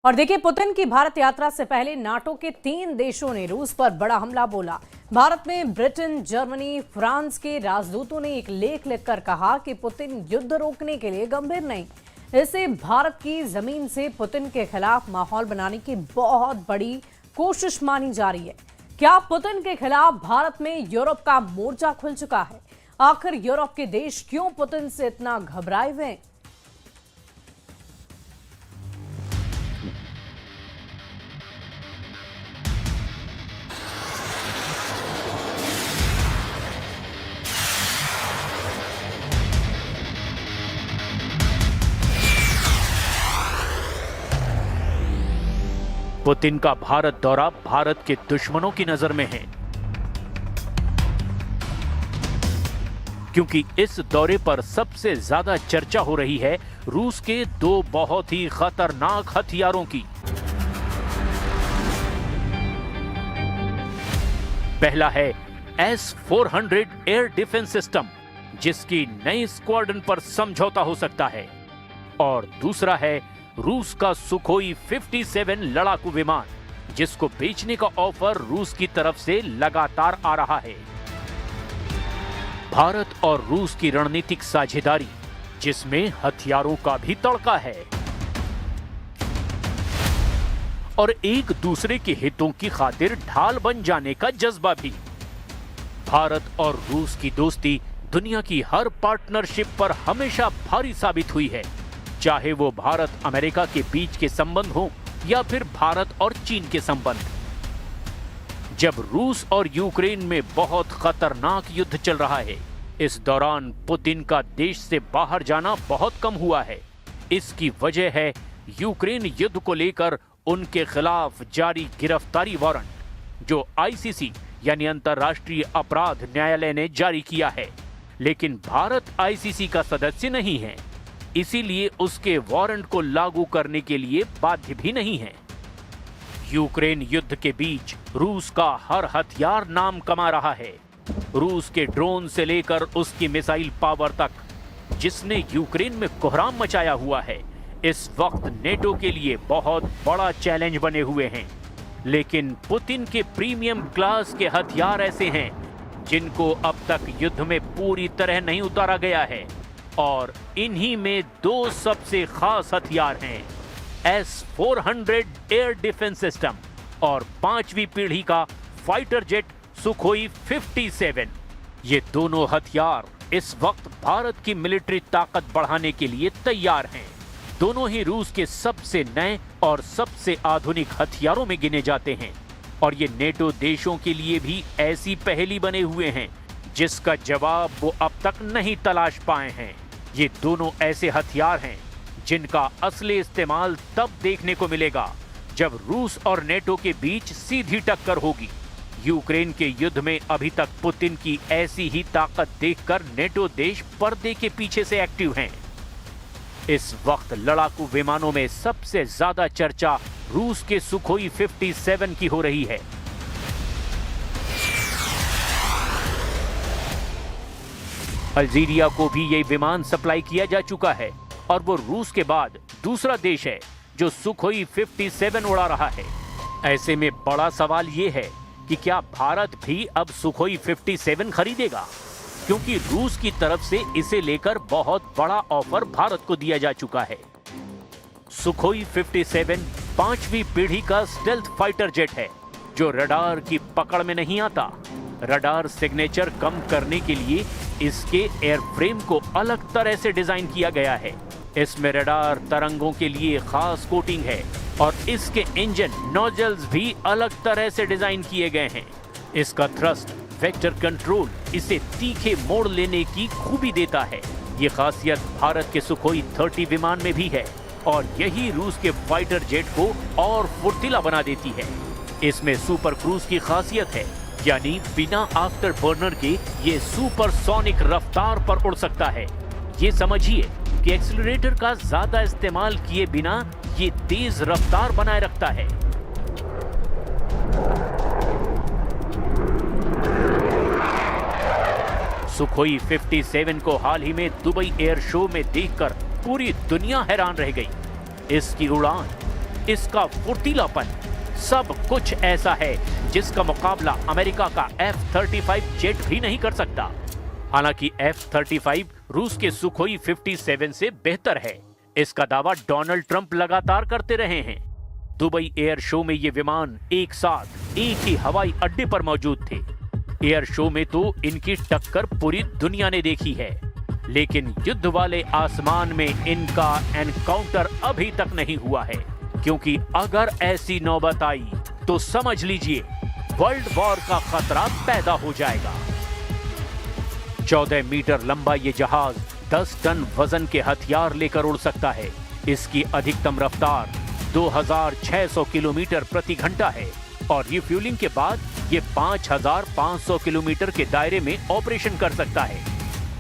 और देखिए, पुतिन की भारत यात्रा से पहले नाटो के 3 देशों ने रूस पर बड़ा हमला बोला। भारत में ब्रिटेन, जर्मनी, फ्रांस के राजदूतों ने एक लेख लिखकर कहा कि पुतिन युद्ध रोकने के लिए गंभीर नहीं। इसे भारत की जमीन से पुतिन के खिलाफ माहौल बनाने की बहुत बड़ी कोशिश मानी जा रही है। क्या पुतिन के खिलाफ भारत में यूरोप का मोर्चा खुल चुका है? आखिर यूरोप के देश क्यों पुतिन से इतना घबराए हुए हैं? पुतिन का भारत दौरा भारत के दुश्मनों की नजर में है, क्योंकि इस दौरे पर सबसे ज्यादा चर्चा हो रही है रूस के 2 बहुत ही खतरनाक हथियारों की। पहला है S-400 एयर डिफेंस सिस्टम, जिसकी नई स्क्वाड्रन पर समझौता हो सकता है, और दूसरा है रूस का सुखोई 57 लड़ाकू विमान, जिसको बेचने का ऑफर रूस की तरफ से लगातार आ रहा है। भारत और रूस की रणनीतिक साझेदारी, जिसमें हथियारों का भी तड़का है और एक दूसरे के हितों की खातिर ढाल बन जाने का जज्बा भी। भारत और रूस की दोस्ती दुनिया की हर पार्टनरशिप पर हमेशा भारी साबित हुई है, चाहे वो भारत अमेरिका के बीच के संबंध हो या फिर भारत और चीन के संबंध। जब रूस और यूक्रेन में बहुत खतरनाक युद्ध चल रहा है, इस दौरान पुतिन का देश से बाहर जाना बहुत कम हुआ है। इसकी वजह है यूक्रेन युद्ध को लेकर उनके खिलाफ जारी गिरफ्तारी वारंट, जो आईसीसी यानी अंतर्राष्ट्रीय अपराध न्यायालय ने जारी किया है। लेकिन भारत आईसीसी का सदस्य नहीं है, इसीलिए उसके वारंट को लागू करने के लिए बाध्य भी नहीं है। यूक्रेन युद्ध के बीच रूस का हर हथियार नाम कमा रहा है। रूस के ड्रोन से लेकर उसकी मिसाइल पावर तक, जिसने यूक्रेन में कोहराम मचाया हुआ है, इस वक्त नेटो के लिए बहुत बड़ा चैलेंज बने हुए हैं। लेकिन पुतिन के प्रीमियम क्लास के हथियार ऐसे हैं जिनको अब तक युद्ध में पूरी तरह नहीं उतारा गया है, और इन्हीं में 2 सबसे खास हथियार हैं, S-400 एयर डिफेंस सिस्टम और 5वीं पीढ़ी का फाइटर जेट सुखोई 57। ये दोनों हथियार इस वक्त भारत की मिलिट्री ताकत बढ़ाने के लिए तैयार हैं। दोनों ही रूस के सबसे नए और सबसे आधुनिक हथियारों में गिने जाते हैं, और ये नेटो देशों के लिए भी ऐसी पहेली बने हुए हैं जिसका जवाब वो अब तक नहीं तलाश पाए हैं। ये दोनों ऐसे हथियार हैं जिनका असली इस्तेमाल तब देखने को मिलेगा जब रूस और नेटो के बीच सीधी टक्कर होगी। यूक्रेन के युद्ध में अभी तक पुतिन की ऐसी ही ताकत देखकर नेटो देश पर्दे के पीछे से एक्टिव हैं। इस वक्त लड़ाकू विमानों में सबसे ज्यादा चर्चा रूस के सुखोई 57 की हो रही है। अल्जीरिया को भी ये विमान सप्लाई किया जा चुका है, और वो रूस के बाद दूसरा देश है जो सुखोई 57 उड़ा रहा है। ऐसे में बड़ा सवाल ये है कि क्या भारत भी अब सुखोई 57 खरीदेगा, क्योंकि रूस की तरफ से इसे लेकर बहुत बड़ा ऑफर भारत को दिया जा चुका है। सुखोई 57 5वीं पीढ़ी का स्टेल्थ फाइटर जेट है, जो रडार की पकड़ में नहीं आता। रडार सिग्नेचर कम करने के लिए इसके एयरफ्रेम को अलग तरह से डिजाइन किया गया है। इसमें रडार तरंगों के लिए खास कोटिंग है, और इसके इंजन नोजल्स भी अलग तरह से डिजाइन किए गए हैं। इसका थ्रस्ट वेक्टर कंट्रोल इसे तीखे मोड़ लेने की खूबी देता है। ये खासियत भारत के सुखोई 30 विमान में भी है, और यही रूस के फाइटर जेट को और फुर्तीला बना देती है। इसमें सुपर क्रूज की खासियत है, यानी बिना आफ्टर बर्नर के ये सुपरसोनिक रफ्तार पर उड़ सकता है। ये समझिए कि एक्सीलरेटर का ज्यादा इस्तेमाल किए बिना ये तेज रफ्तार बनाए रखता है। सुखोई 57 को हाल ही में दुबई एयर शो में देखकर पूरी दुनिया हैरान रह गई। इसकी उड़ान इसका फुर्तीलापन, सब कुछ ऐसा है जिसका मुकाबला अमेरिका का F-35 जेट भी नहीं कर सकता। हालांकि F-35 रूस के सुखोई 57 से बेहतर है, इसका दावा डोनाल्ड ट्रंप लगातार करते रहे हैं। दुबई एयर शो में ये विमान एक साथ एक ही हवाई अड्डे पर मौजूद थे। एयर शो में तो इनकी टक्कर पूरी दुनिया ने देखी है, लेकिन युद्ध वाले आसमान में इनका एनकाउंटर अभी तक नहीं हुआ है, क्योंकि अगर ऐसी नौबत आई तो समझ लीजिए वर्ल्ड वॉर का खतरा पैदा हो जाएगा। 14 मीटर लंबा ये जहाज 10 टन वजन के हथियार लेकर उड़ सकता है। इसकी अधिकतम रफ्तार 2600 किलोमीटर प्रति घंटा है और रिफ्यूलिंग के बाद ये 5500 किलोमीटर के दायरे में ऑपरेशन कर सकता है।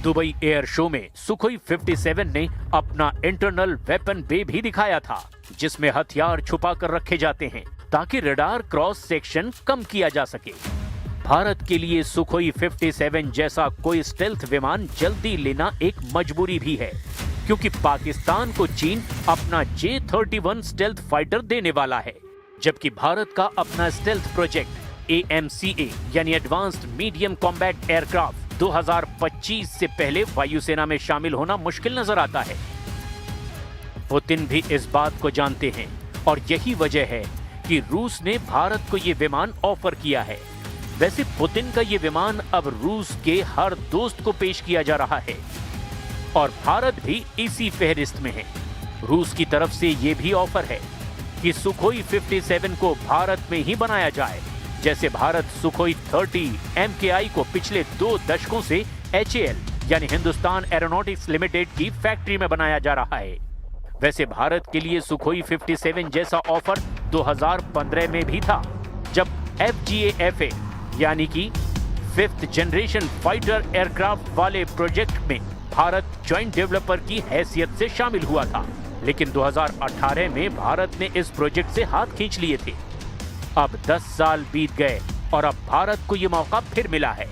दुबई एयर शो में सुखोई 57 ने अपना इंटरनल वेपन बे भी दिखाया था, जिसमें हथियार छुपा कर रखे जाते हैं ताकि रडार क्रॉस सेक्शन कम किया जा सके। भारत के लिए सुखोई 57 जैसा कोई स्टेल्थ विमान जल्दी लेना एक मजबूरी भी है, क्योंकि पाकिस्तान को चीन अपना J-31 स्टेल्थ फाइटर देने वाला है, जबकि भारत का अपना स्टेल्थ प्रोजेक्ट AMCA यानी एडवांस्ड मीडियम कॉम्बैट एयरक्राफ्ट 2025 से पहले वायुसेना में शामिल होना मुश्किल नजर आता है। पुतिन भी इस बात को जानते हैं और यही वजह है कि रूस ने भारत को ये विमान ऑफर किया है। वैसे पुतिन का ये विमान अब रूस के हर दोस्त को पेश किया जा रहा है और भारत भी इसी फहरिस्त में है। रूस की तरफ से ये भी ऑफर है कि सुखोई 57 को भारत में ही बनाया जाए, जैसे भारत सुखोई 30 MKI को पिछले 2 दशकों से HAL यानी हिंदुस्तान एरोनॉटिक्स लिमिटेड की फैक्ट्री में बनाया जा रहा है। वैसे भारत के लिए सुखोई 57 जैसा ऑफर 2015 में भी था, जब FGA-FA यानी कि 5th जनरेशन फाइटर एयरक्राफ्ट वाले प्रोजेक्ट में भारत ज्वाइंट डेवलपर की हैसियत से शामिल हुआ था। लेकिन 2018 में भारत ने इस प्रोजेक्ट से हाथ खींच लिए थे। अब 10 साल बीत गए और अब भारत को ये मौका फिर मिला है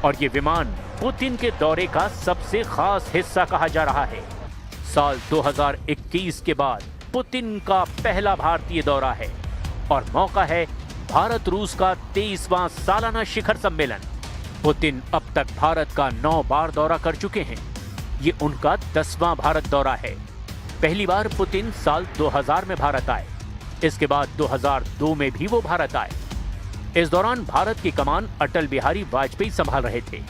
और ये विमान पुतिन के दौरे का सबसे खास हिस्सा कहा जा रहा है। साल 2021 के बाद पुतिन का पहला भारतीय दौरा है और मौका है भारत रूस का 23वां सालाना शिखर सम्मेलन। पुतिन अब तक भारत का 9 बार दौरा कर चुके हैं। ये उनका 10वां भारत दौरा है। पहली बार पुतिन साल 2000 में भारत आए, इसके बाद 2002 में भी वो भारत आए। इस दौरान भारत की कमान अटल बिहारी वाजपेयी संभाल रहे थे।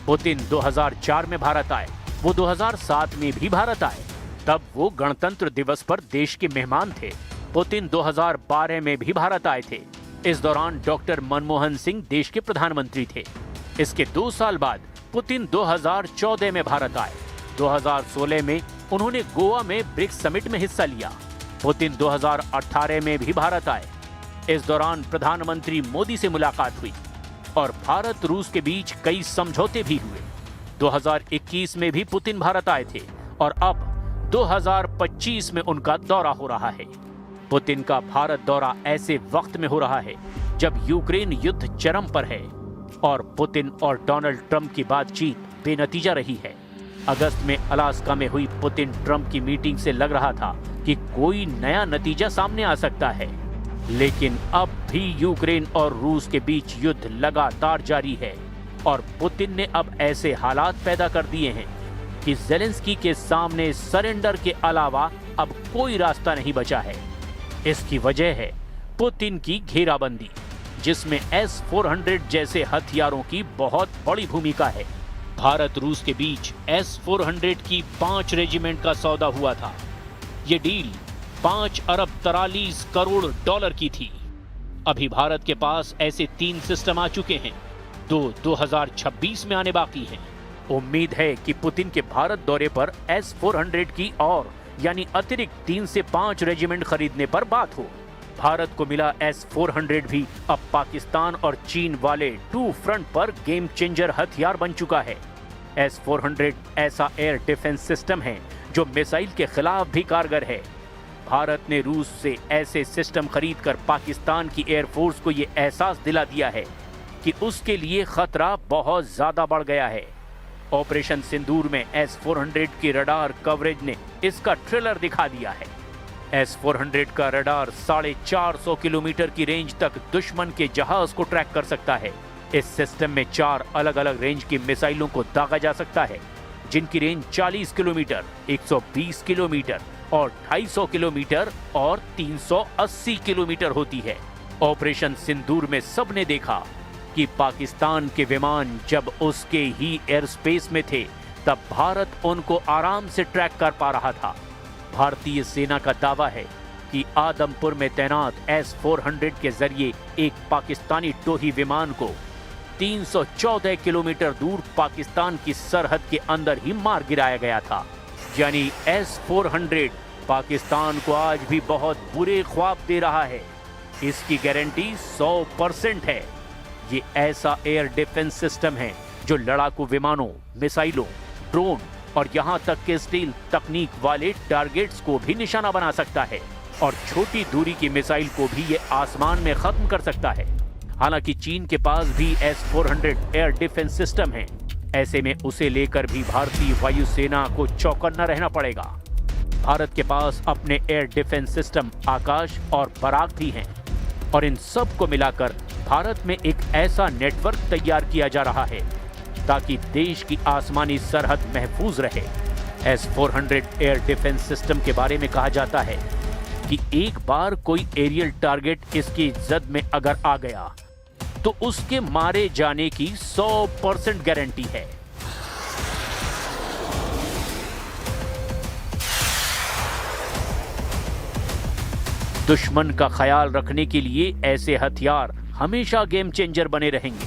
पुतिन 2004 में भारत आए, वो 2007 में भी भारत आए, तब वो गणतंत्र दिवस पर देश के मेहमान थे। पुतिन 2012 में भी भारत आए थे। इस दौरान डॉक्टर मनमोहन सिंह देश के प्रधानमंत्री थे। इसके 2 साल बाद पुतिन 2014 में भारत आए। 2016 में उन्होंने गोवा में ब्रिक्स समिट में हिस्सा लिया। पुतिन 2018 में भी भारत आए। इस दौरान प्रधानमंत्री मोदी से मुलाकात हुई और भारत रूस के बीच कई समझौते भी हुए। 2021 में भी पुतिन भारत आए थे और अब 2025 में उनका दौरा हो रहा है। पुतिन का भारत दौरा ऐसे वक्त में हो रहा है जब यूक्रेन युद्ध चरम पर है और पुतिन और डोनाल्ड ट्रंप की बातचीत बेनतीजा रही है। अगस्त में अलास्का में हुई पुतिन ट्रंप की मीटिंग से लग रहा था कि कोई नया नतीजा सामने आ सकता है, लेकिन अब भी यूक्रेन और रूस के बीच युद्ध लगातार जारी है और पुतिन ने अब ऐसे हालात पैदा कर दिए हैं कि ज़ेलेंस्की के सामने सरेंडर के अलावा अब कोई रास्ता नहीं बचा है। इसकी वजह है पुतिन की घेराबंदी, जिसमें S-400 जैसे हथियारों की बहुत बड़ी भूमिका है। भारत रूस के बीच S-400 की 5 रेजिमेंट का सौदा हुआ था। ये डील 5 अरब 43 करोड़ डॉलर की थी। अभी भारत के पास ऐसे 3 सिस्टम आ चुके हैं, 2 2026 में आने बाकी हैं। उम्मीद है कि पुतिन के भारत दौरे पर S-400 की और यानी अतिरिक्त 3 से 5 रेजिमेंट खरीदने पर बात हो। भारत को मिला S-400 भी अब पाकिस्तान और चीन वाले 2 फ्रंट पर गेम चेंजर हथियार बन चुका है। S-400 ऐसा एयर डिफेंस सिस्टम है जो मिसाइल के खिलाफ भी कारगर है। भारत ने रूस से ऐसे सिस्टम खरीदकर पाकिस्तान की एयरफोर्स को ये एहसास दिला दिया है कि उसके लिए खतरा बहुत ज्यादा बढ़ गया है। ऑपरेशन सिंदूर में S-400 की रडार कवरेज ने इसका ट्रेलर दिखा दिया है। S-400 का रडार 450 किलोमीटर की रेंज तक दुश्मन के जहाज को ट्रैक कर सकता है। इस सिस्टम में 4 अलग अलग रेंज की मिसाइलों को दागा जा सकता है, जिनकी रेंज 40 किलोमीटर, 120 किलोमीटर और 250 किलोमीटर और 380 किलोमीटर होती है। ऑपरेशन सिंदूर में सबने देखा कि पाकिस्तान के विमान जब उसके ही एयर स्पेस में थे, तब भारत उनको आराम से ट्रैक कर पा रहा था। भारतीय सेना का दावा है कि आदमपुर में तैनात S-400 के जरिए एक पाकिस्तानी टोही विमान को 314 किलोमीटर दूर पाकिस्तान की सरहद के अंदर ही मार गिराया गया था। यानी S-400 पाकिस्तान को आज भी बहुत बुरे ख्वाब दे रहा है। इसकी गारंटी 100% है। ये ऐसा एयर डिफेंस सिस्टम है जो लड़ाकू विमानों, मिसाइलों, ड्रोन और यहां तक के स्टील तकनीक वाले टारगेट्स को भी निशाना बना सकता है और छोटी दूरी की मिसाइल को भी ये आसमान में खत्म कर सकता है। हालांकि चीन के पास भी S-400 एयर डिफेंस सिस्टम है। ऐसे में उसे लेकर भी भारतीय वायुसेना को चौकन्ना रहना पड़ेगा। भारत के पास अपने एयर डिफेंस सिस्टम आकाश और बराक भी हैं और इन सब को मिलाकर भारत में एक ऐसा नेटवर्क तैयार किया जा रहा है ताकि देश की आसमानी सरहद महफूज रहे। S-400 एयर डिफेंस सिस्टम के बारे में कहा जाता है कि एक बार कोई एरियल टारगेट इसकी जद में अगर आ गया तो उसके मारे जाने की 100% गारंटी है। दुश्मन का ख्याल रखने के लिए ऐसे हथियार हमेशा गेम चेंजर बने रहेंगे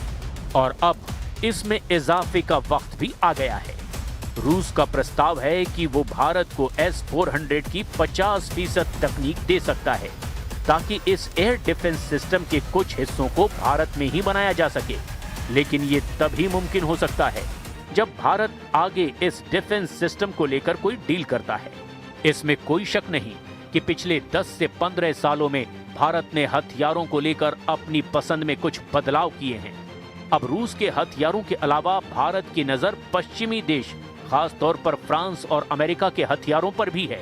और अब इसमें इजाफे का वक्त भी आ गया है। रूस का प्रस्ताव है कि वो भारत को S-400 की 50% तकनीक दे सकता है ताकि इस एयर डिफेंस सिस्टम के कुछ हिस्सों को भारत में ही बनाया जा सके। लेकिन ये तभी मुमकिन हो सकता है जब भारत आगे इस डिफेंस सिस्टम को लेकर कोई डील करता है। इसमें कोई शक नहीं कि पिछले 10 से 15 सालों में भारत ने हथियारों को लेकर अपनी पसंद में कुछ बदलाव किए हैं। अब रूस के हथियारों के अलावा भारत की नजर पश्चिमी देश, खास तौर पर फ्रांस और अमेरिका के हथियारों पर भी है।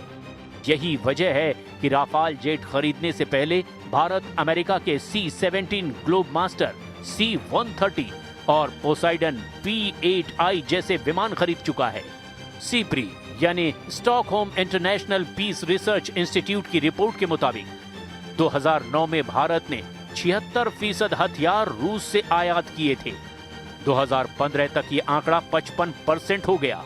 यही वजह है कि राफाल जेट खरीदने से पहले भारत अमेरिका के C-17 ग्लोब मास्टर, C-130 और पोसाइडन P-8I जैसे विमान खरीद चुका है। सीप्री यानी Stockholm international peace research institute की रिपोर्ट के मुताबिक 2009 में भारत ने 76% हथियार रूस से आयात किए थे। 2015 तक ये आंकड़ा 55% हो गया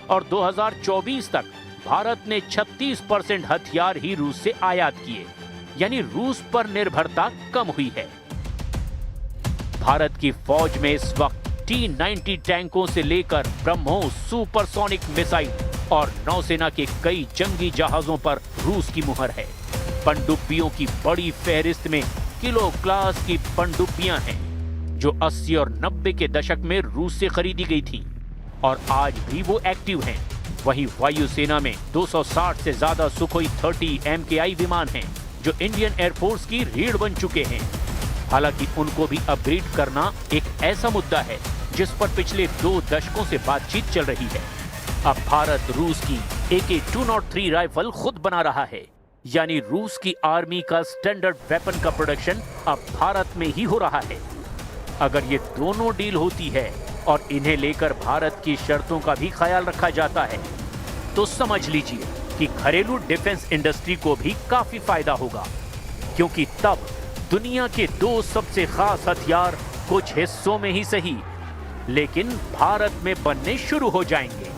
और 2024 तक भारत ने 36% हथियार ही रूस से आयात किए, यानी रूस पर निर्भरता कम हुई है। भारत की फौज में इस वक्त T-90 टैंकों से लेकर ब्रह्मोस सुपरसोनिक मिसाइल और नौसेना के कई जंगी जहाजों पर रूस की मुहर है। पनडुब्बियों की बड़ी फहरिस्त में किलो क्लास की पनडुब्बियां हैं जो 80 और 90 के दशक में रूस से खरीदी गई थी और आज भी वो एक्टिव हैं। वहीं वायुसेना में 260 से ज्यादा सुखोई 30 MKI विमान हैं जो इंडियन एयरफोर्स की रीढ़ बन चुके हैं। हालांकि उनको भी अपग्रेड करना एक ऐसा मुद्दा है जिस पर पिछले 2 दशकों से बातचीत चल रही है। अब भारत रूस की AK-203 राइफल खुद बना रहा है, यानी रूस की आर्मी का स्टैंडर्ड वेपन का प्रोडक्शन अब भारत में ही हो रहा है। अगर ये दोनों डील होती है और इन्हें लेकर भारत की शर्तों का भी ख्याल रखा जाता है तो समझ लीजिए कि घरेलू डिफेंस इंडस्ट्री को भी काफी फायदा होगा, क्योंकि तब दुनिया के 2 सबसे खास हथियार कुछ हिस्सों में ही सही लेकिन भारत में बनने शुरू हो जाएंगे।